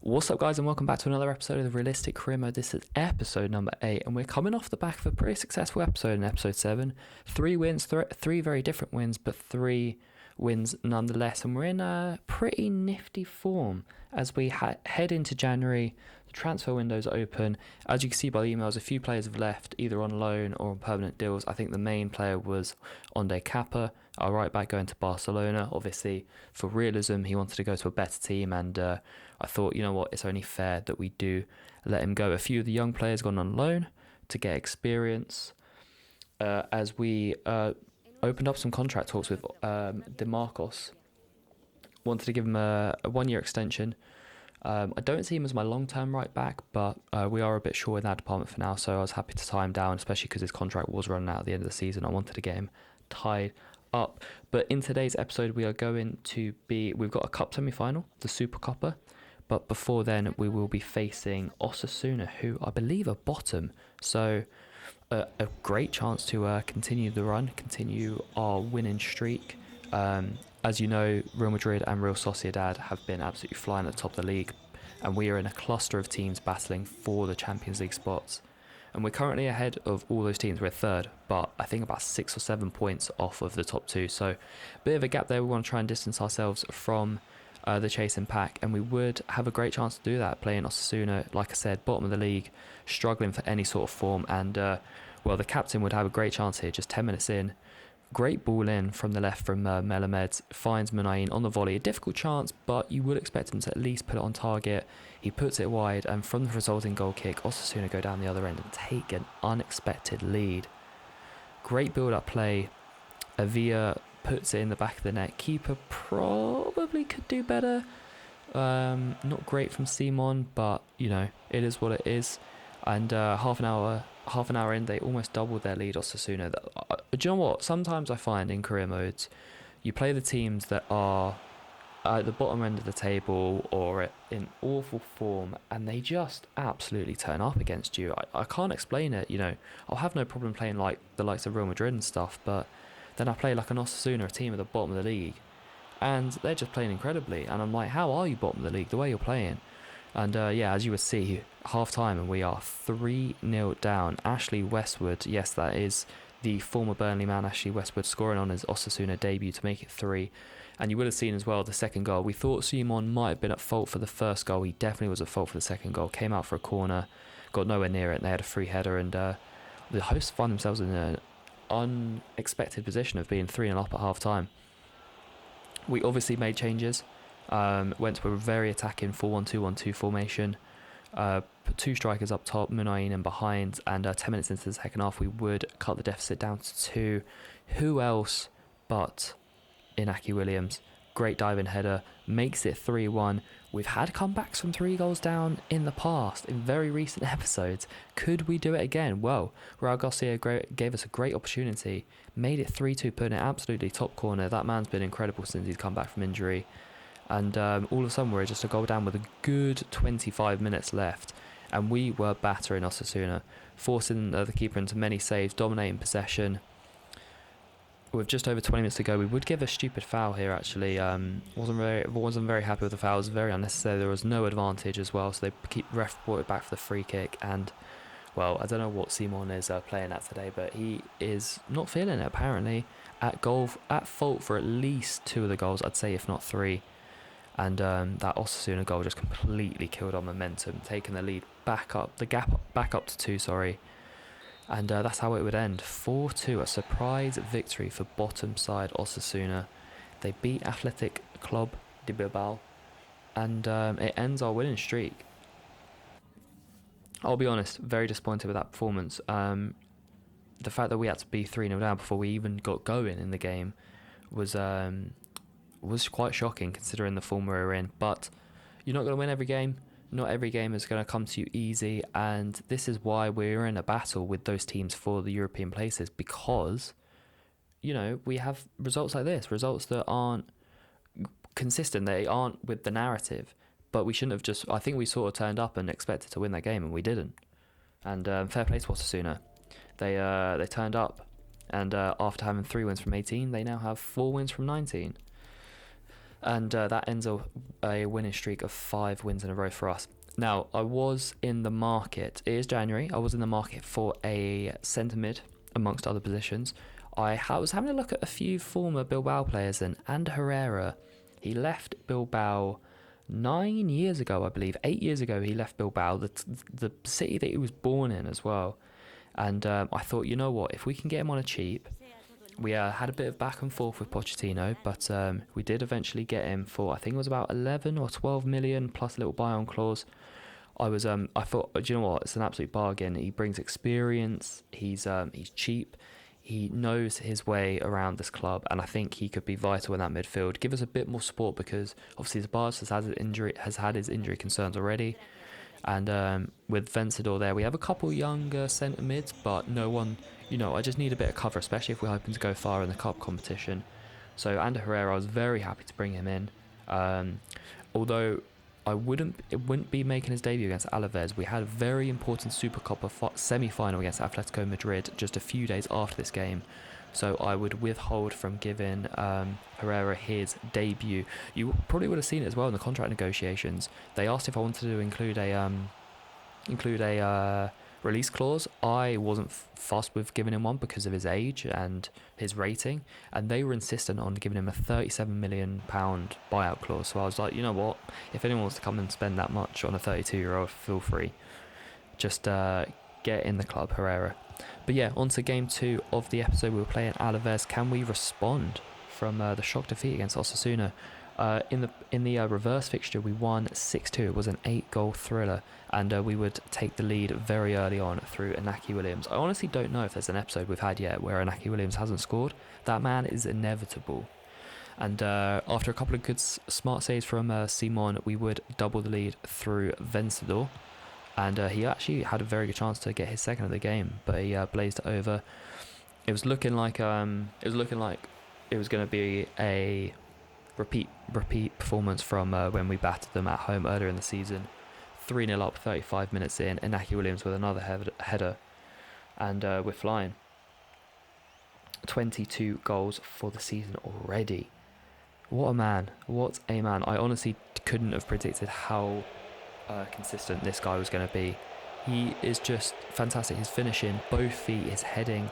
What's up, guys, and welcome back to another episode of the Realistic Career Mode. This is episode number 8, and we're coming off the back of a pretty successful episode in episode 7. 3 wins, three very different wins, but 3 wins nonetheless, and we're in a pretty nifty form as we head into January. The transfer window's open. As you can see by the emails, a few players have left, either on loan or on permanent deals. I think the main player was Onde Kappa, our right back, going to Barcelona. Obviously, for realism, he wanted to go to a better team, and I thought, you know what, it's only fair that we do let him go. A few of the young players gone on loan to get experience as we opened up some contract talks with DeMarcos. Wanted to give him a 1-year extension. I don't see him as my long-term right back, but we are a bit short in that department for now, so I was happy to tie him down, especially because his contract was running out at the end of the season. I wanted to get him tied up. But in today's episode, we've got a cup semi-final, the Supercopa. But before then, we will be facing Osasuna, who I believe are bottom. So a great chance to continue the run, continue our winning streak. As you know, Real Madrid and Real Sociedad have been absolutely flying at the top of the league, and we are in a cluster of teams battling for the Champions League spots. And we're currently ahead of all those teams. We're third, but I think about 6 or 7 points off of the top 2. So a bit of a gap there. We want to try and distance ourselves from the chasing pack, and we would have a great chance to do that playing Osasuna. Like I said, bottom of the league, struggling for any sort of form, and the captain would have a great chance here. Just 10 minutes in, great ball in from the left from Melamed, finds Munayin on the volley. A difficult chance, but you would expect him to at least put it on target. He puts it wide, and from the resulting goal kick, Osasuna go down the other end and take an unexpected lead. Great build-up play. Avila puts it in the back of the net. Keeper probably could do better. Not great from Simon, but you know, it is what it is. And half an hour in, they almost doubled their lead, Osasuna. Do you know what? Sometimes I find in career modes, you play the teams that are at the bottom end of the table or in awful form, and they just absolutely turn up against you. I can't explain it. You know, I'll have no problem playing like the likes of Real Madrid and stuff, but then I play like an Osasuna, a team at the bottom of the league, and they're just playing incredibly. And I'm like, how are you bottom of the league the way you're playing? And as you would see, half time, and we are 3-0 down. Ashley Westwood, yes, that is the former Burnley man, Ashley Westwood, scoring on his Osasuna debut to make it 3. And you would have seen as well the second goal. We thought Simon might have been at fault for the first goal. He definitely was at fault for the second goal. Came out for a corner, got nowhere near it, and they had a free header. And the hosts find themselves in an unexpected position of being 3-0 up at half time. We obviously made changes. Went to a very attacking 4-1-2-1-2 formation. Put 2 strikers up top, Munayin and behind, and 10 minutes into the second half we would cut the deficit down to 2. Who else but Inaki Williams? Great diving header, makes it 3-1. We've had comebacks from 3 goals down in the past, in very recent episodes. Could we do it again? Well, Raul Garcia gave us a great opportunity, made it 3-2, putting it absolutely top corner. That man's been incredible since he's come back from injury. And all of a sudden we're just a goal down with a good 25 minutes left, and we were battering Osasuna, forcing the keeper into many saves, dominating possession. With just over 20 minutes to go, we would give a stupid foul here actually. Wasn't very happy with the foul. It was very unnecessary. There was no advantage as well, so ref brought it back for the free kick. And well, I don't know what Simon is playing at today, but he is not feeling it apparently. At fault for at least 2 of the goals, I'd say, if not 3. And that Osasuna goal just completely killed our momentum, taking the lead back up to 2, sorry. And that's how it would end. 4-2, a surprise victory for bottom side Osasuna. They beat Athletic Club de Bilbao, and it ends our winning streak. I'll be honest, very disappointed with that performance. The fact that we had to be 3-0 down before we even got going in the game was quite shocking considering the form we were in. But you're not going to win every game. Not every game is going to come to you easy, and this is why we're in a battle with those teams for the European places, because, you know, we have results like this, results that aren't consistent, they aren't with the narrative, but we shouldn't have I think we sort of turned up and expected to win that game, and we didn't. And fair play to Osasuna. They turned up, and after having 3 wins from 18, they now have 4 wins from 19. and that ends a winning streak of 5 wins in a row for us. Now, I was in the market. It is January. I was in the market for a centre mid, amongst other positions. I was having a look at a few former Bilbao players, and Herrera, he left Bilbao 9 years ago, I believe. 8 years ago, he left Bilbao, the city that he was born in as well. And I thought, you know what, if we can get him on a cheap, we had a bit of back and forth with Pochettino, but we did eventually get him for, I think it was about 11 or 12 million plus a little buy-on clause. I thought, do you know what, it's an absolute bargain. He brings experience, he's cheap, he knows his way around this club, and I think he could be vital in that midfield. Give us a bit more support, because obviously Zabaz has had his injury concerns already, and with Vencedor there, we have a couple younger centre mids, but no one, I just need a bit of cover, especially if we're hoping to go far in the cup competition. So Ander Herrera, I was very happy to bring him in, although it wouldn't be making his debut against Alaves. We had a very important Supercopa semi-final against Atletico Madrid just a few days after this game, so I would withhold from giving Herrera his debut. You probably would have seen it as well in the contract negotiations. They asked if I wanted to include a release clause. I wasn't fussed with giving him one because of his age and his rating, and they were insistent on giving him a £37 million buyout clause. So I was like, you know what, if anyone wants to come and spend that much on a 32-year-old, feel free. Just get in the club, Herrera. But yeah, on to game 2 of the episode. We were playing Alaves. Can we respond from the shock defeat against Osasuna? In the reverse fixture, we won 6-2. It was an 8-goal thriller, and we would take the lead very early on through Inaki Williams. I honestly don't know if there's an episode we've had yet where Inaki Williams hasn't scored. That man is inevitable. And after a couple of good smart saves from Simon, we would double the lead through Vencedor, and he actually had a very good chance to get his second of the game, but he blazed it over. It was looking like it was going to be a repeat performance from when we battered them at home earlier in the season. 3-0 up, 35 minutes in, Inaki Williams with another header, and we're flying. 22 goals for the season already. What a man. I honestly couldn't have predicted how consistent this guy was going to be. He is just fantastic. His finishing, both feet, his heading,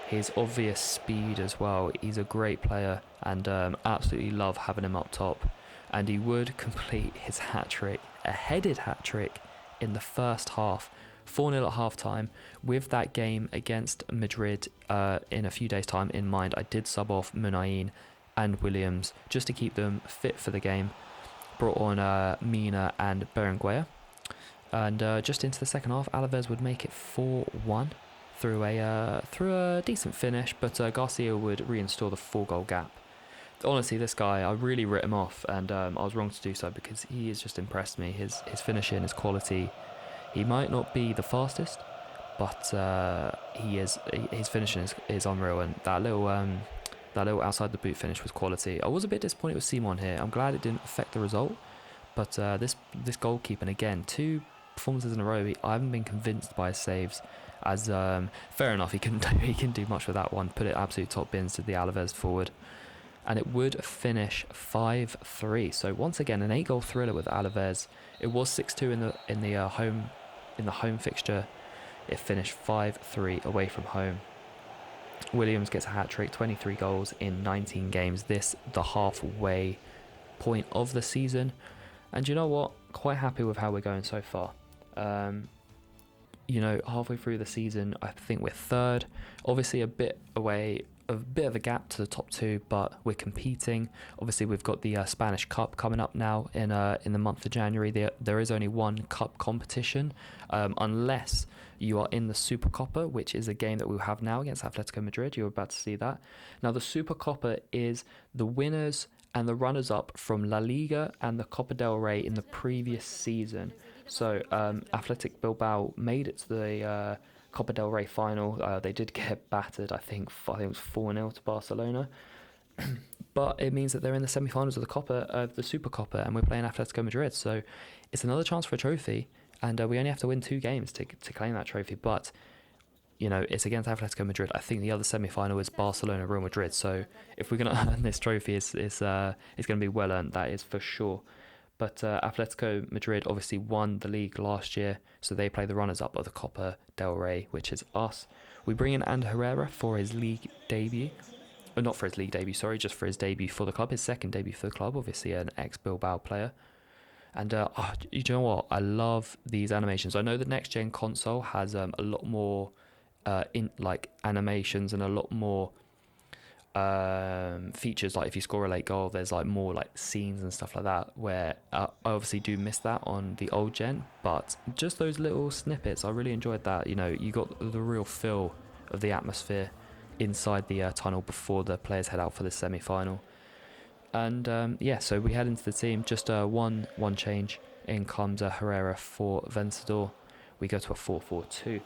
his obvious speed as well. He's a great player, and absolutely love having him up top. And he would complete his hat-trick, a headed hat-trick in the first half. 4-0 at half-time. With that game against Madrid in a few days' time in mind, I did sub off Munain and Williams just to keep them fit for the game. Brought on Mina and Berenguer. And just into the second half, Alaves would make it 4-1 through a decent finish, but Garcia would reinstall the 4-goal gap. Honestly, this guy, I really writ him off, and I was wrong to do so, because he has just impressed me. His finishing, his quality. He might not be the fastest, but his finishing is unreal, and that little outside the boot finish was quality. I was a bit disappointed with Simon here. I'm glad it didn't affect the result, but this goalkeeping, again, 2 performances in a row, I haven't been convinced by his saves. As fair enough, he couldn't do much with that one. Put it absolute top bins to the Alaves forward, and it would finish 5-3. So once again, an 8-goal thriller with Alaves. It was 6-2 in the home fixture. It finished 5-3 away from home. Williams gets a hat-trick, 23 goals in 19 games. This the halfway point of the season, and you know what? Quite happy with how we're going so far. Halfway through the season, I think we're third. Obviously, a bit of a gap to the top 2, but we're competing. Obviously, we've got the Spanish Cup coming up now in the month of January. There is only one cup competition, unless you are in the Supercopa, which is a game that we'll have now against Atletico Madrid. You're about to see that. Now, the Supercopa is the winners and the runners-up from La Liga and the Copa del Rey in the previous season. So Athletic Bilbao made it to the Copa del Rey final. They did get battered, I think it was 4-0 to Barcelona. But it means that they're in the semi-finals of the Supercopa, and we're playing Atletico Madrid. So it's another chance for a trophy, and we only have to win 2 games to claim that trophy. But it's against Atletico Madrid. I think the other semi-final is Barcelona Real Madrid. So if we're going to earn this trophy, it's going to be well earned. That is for sure. But Atletico Madrid obviously won the league last year, so they play the runners-up of the Copa del Rey, which is us. We bring in Ander Herrera for his league debut. Not for his league debut, sorry, just for his debut for the club, his second debut for the club, obviously an ex-Bilbao player. And you know what? I love these animations. I know the next-gen console has a lot more animations and a lot more features. Like if you score a late goal, there's like more like scenes and stuff like that, where I obviously do miss that on the old gen, but just those little snippets, I really enjoyed that. You got the real feel of the atmosphere inside the tunnel before the players head out for the semi-final. And so we head into the team. Just one change. In comes Herrera for Vencedor. We go to a 4-4-2.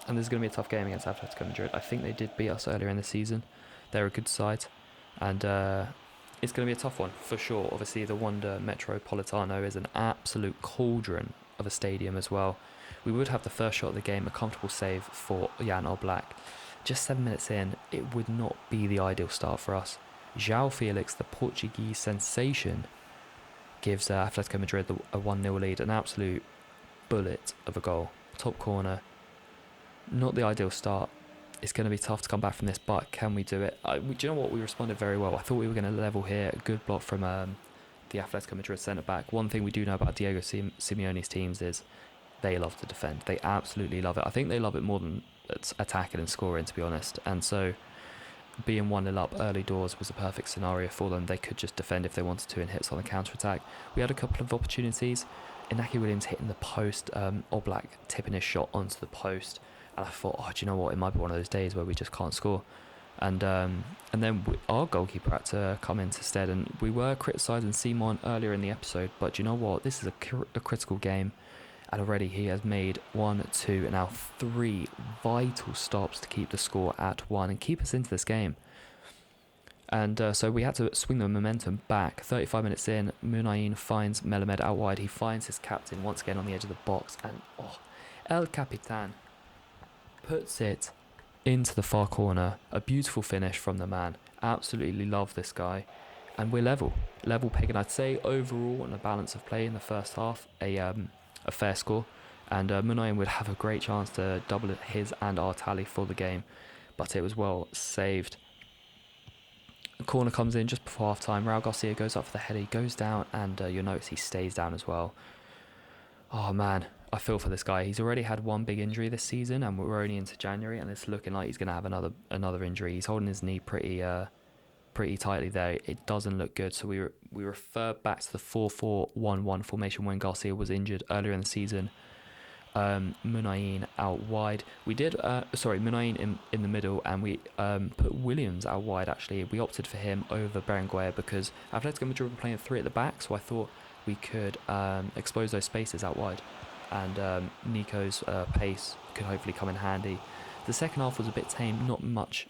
And this is going to be a tough game against Atletico Madrid. I think they did beat us earlier in the season. They're a good side. And it's going to be a tough one, for sure. Obviously, the Wanda Metropolitano is an absolute cauldron of a stadium as well. We would have the first shot of the game, a comfortable save for Jan Oblak. Just 7 minutes in, it would not be the ideal start for us. João Felix, the Portuguese sensation, gives Atletico Madrid a 1-0 lead. An absolute bullet of a goal. Top corner. Not the ideal start. It's going to be tough to come back from this, but can we do it? Do you know what? We responded very well. I thought we were going to level here. A good block from the Atletico Madrid centre-back. One thing we do know about Diego Simeone's teams is they love to defend. They absolutely love it. I think they love it more than attacking and scoring, to be honest. And so being 1-0 up early doors was a perfect scenario for them. They could just defend if they wanted to and hit on the counter-attack. We had a couple of opportunities. Inaki Williams hitting the post, Oblak tipping his shot onto the post. And I thought, do you know what? It might be one of those days where we just can't score. And then our goalkeeper had to come into stead. And we were criticising Simon earlier in the episode. But do you know what? This is a critical game. And already he has made 1, 2, and now 3 vital stops to keep the score at 1 and keep us into this game. And so we had to swing the momentum back. 35 minutes in, Munayin finds Melamed out wide. He finds his captain once again on the edge of the box. And El Capitan puts it into the far corner. A beautiful finish from the man. Absolutely love this guy. And we're level pegging. I'd say overall on a balance of play in the first half, a fair score, and Munayin would have a great chance to double his and our tally for the game, but it was well saved. The corner comes in just before half time. Raul Garcia goes up for the header, he goes down, and you'll notice he stays down as well. Oh man, I feel for this guy. He's already had one big injury this season, and we're only into January, and it's looking like he's going to have another injury. He's holding his knee pretty tightly there. It doesn't look good, so we refer back to the 4-4-1-1 formation when Garcia was injured earlier in the season. Munayin out wide. We did Munayin in the middle, and we put Williams out wide. Actually, we opted for him over Berenguer because Atletico Madrid were playing 3 at the back, so I thought we could expose those spaces out wide, and Nico's pace could hopefully come in handy. The second half was a bit tame, not much.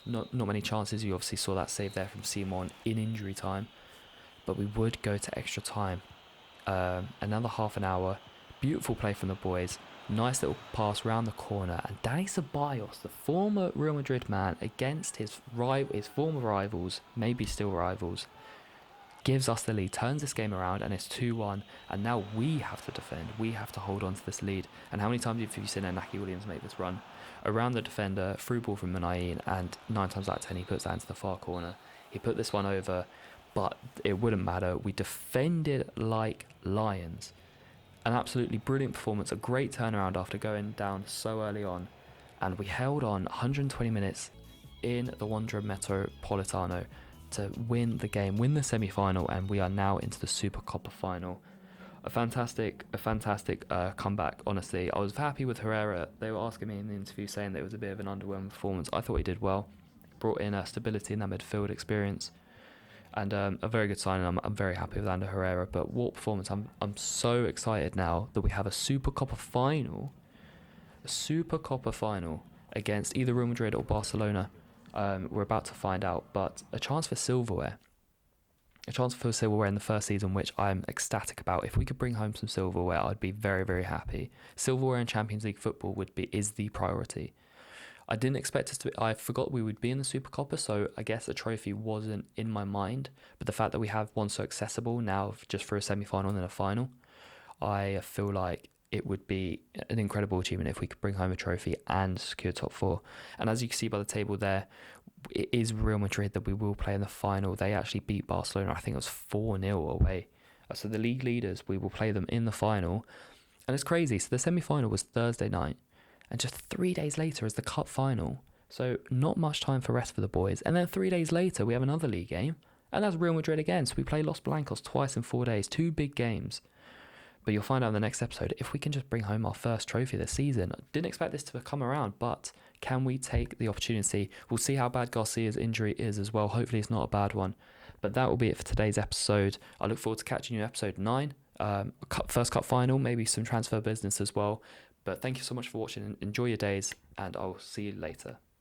Not many chances. You obviously saw that save there from Simon in injury time, but we would go to extra time. Another half an hour. Beautiful play from the boys. Nice little pass round the corner, and Dani Ceballos, the former Real Madrid man, against his former rivals, maybe still rivals, gives us the lead, turns this game around, and it's 2-1. And now we have to defend. We have to hold on to this lead. And how many times have you seen Inaki Williams make this run? Around the defender, through ball from Munayin, and 9 times out of 10 he puts that into the far corner. He put this one over, but it wouldn't matter. We defended like lions. An absolutely brilliant performance, a great turnaround after going down so early on, and we held on 120 minutes in the Wanda Metropolitano to win the game, win the semi-final, and we are now into the Supercopa final. A fantastic comeback, honestly. I was happy with Herrera. They were asking me in the interview saying that it was a bit of an underwhelming performance. I thought he did well. Brought in stability in that midfield experience. And a very good signing. I'm very happy with Ander Herrera. But what performance. I'm so excited now that we have a Supercopa final. A Supercopa final against either Real Madrid or Barcelona. We're about to find out. But a chance for silverware. a chance for silverware in the first season, which I'm ecstatic about. If we could bring home some silverware, I'd be very, very happy. Silverware in Champions League football is the priority. I didn't expect us to. I forgot we would be in the Supercopa, so I guess a trophy wasn't in my mind. But the fact that we have one so accessible now, just for a semi-final and then a final, I feel like it would be an incredible achievement if we could bring home a trophy and secure top four. And as you can see by the table there, it is Real Madrid that we will play in the final. They actually beat Barcelona, I think it was 4-0 away. So the league leaders, we will play them in the final. And it's crazy. So the semi-final was Thursday night. And just 3 days later is the cup final. So not much time for rest for the boys. And then 3 days later, we have another league game. And that's Real Madrid again. So we play Los Blancos twice in 4 days. 2 big games. But you'll find out in the next episode if we can just bring home our first trophy this season. I didn't expect this to come around, but can we take the opportunity? We'll see how bad Garcia's injury is as well. Hopefully it's not a bad one. But that will be it for today's episode. I look forward to catching you in episode 9. First cup final, maybe some transfer business as well. But thank you so much for watching. Enjoy your days, and I'll see you later.